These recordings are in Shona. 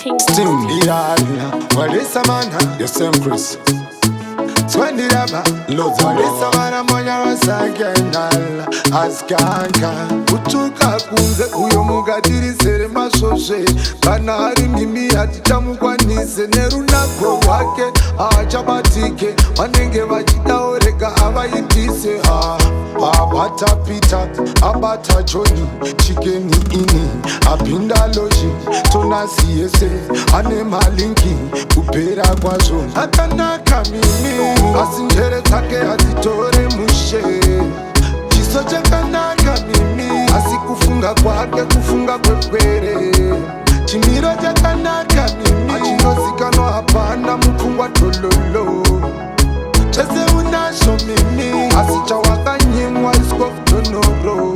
Sting the what is a man? The Samcris. Twenty rubber, loads of this man, Monyarous again. Askanka, Utuka Kunze, Uyomuga diri sere masoshe. Kanari mimi atitamukwa nise neruna kwa wake. Achabatike, wanenge wajita oreka abayitise ha. Abata pita, abata choni, chikeni ini, apinda loji, tona siyese, ane malinki, upera kwa zoni. Akanaka mimi, asinjere take azitore mushe. Chisoche kanaka mimi, asikufunga kwake kufunga kwekwere. Chimiro chakanaka mimi, achinozikano hapana mkungwa tololo. Chese unasho mimi, asicha wakanyimwa iskof tonoro.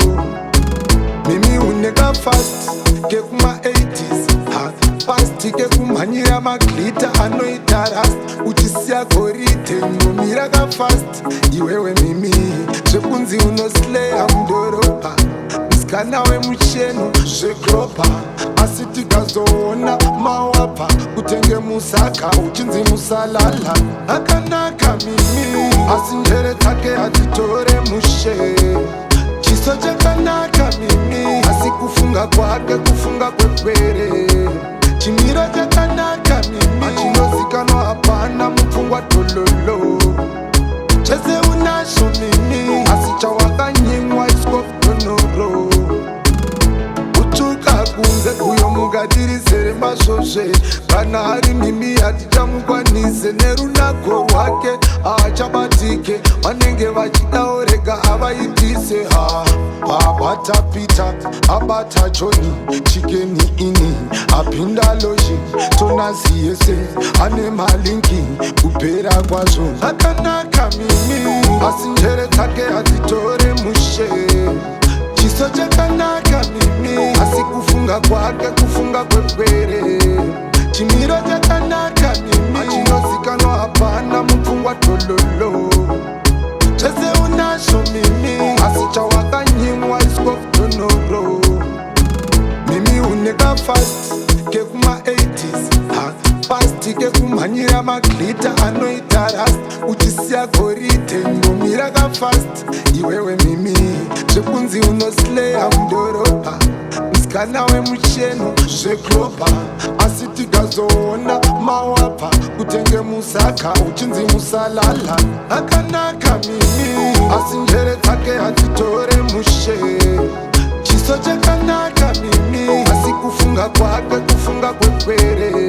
Mimi uneka fast, ke kuma 80s fast, ke kumanyira maglita anoitarast. Uchisia korite, mumira ka fast. Iwewe mimi, shekunzi unoslea mdoropa. Miskana we mcheno, shekropa. Asiti gazoona mawapa. Utenge musaka, uchinzi musalala. Akanaka mimi, asinjere take atitore mushe. Chisoche kanaka mimi, asikufunga kwake kufunga kwekwere. Chimiro chakanaka mimi, achinozikano hapana mfungwa tololo. Chese unasho mimi, asicha wakanyimwa iskof tonoro. Utuka kunze uyomuga diri sere masoshe. Kanari mimi atitamukwa nise nerunako wake. Achabatike, wanenge wajita oreka abayitise ha. Abata pita, abata choni, chikeni ini, apinda loji, tona siyese, ane malinki, upera kwa zoni. Akanaka mimi, asinjere take azitore mushe. Chisoche kanaka mimi, asikufunga kwake kufunga kwekwere. Chimiro chakanaka mimi, achinozikano hapana mfungwa tololo. Chese unasho mimi, asicha wakanyimwa iskof tonoro. Mimi uneka fast, ke kuma 80s fast, ke kumanyira maglita anoitarast. Uchisia korite, mumira ka fast. Iwewe mimi, shekunzi unoslea mdoropa. Miskana we mcheno, shekropa. Asiti gazoona mawapa. Utenge musaka, uchinzi musalala. Akanaka mimi, asinjere take atitore mushe. Chisoche kanaka mimi, asikufunga kwake kufunga kwekwere.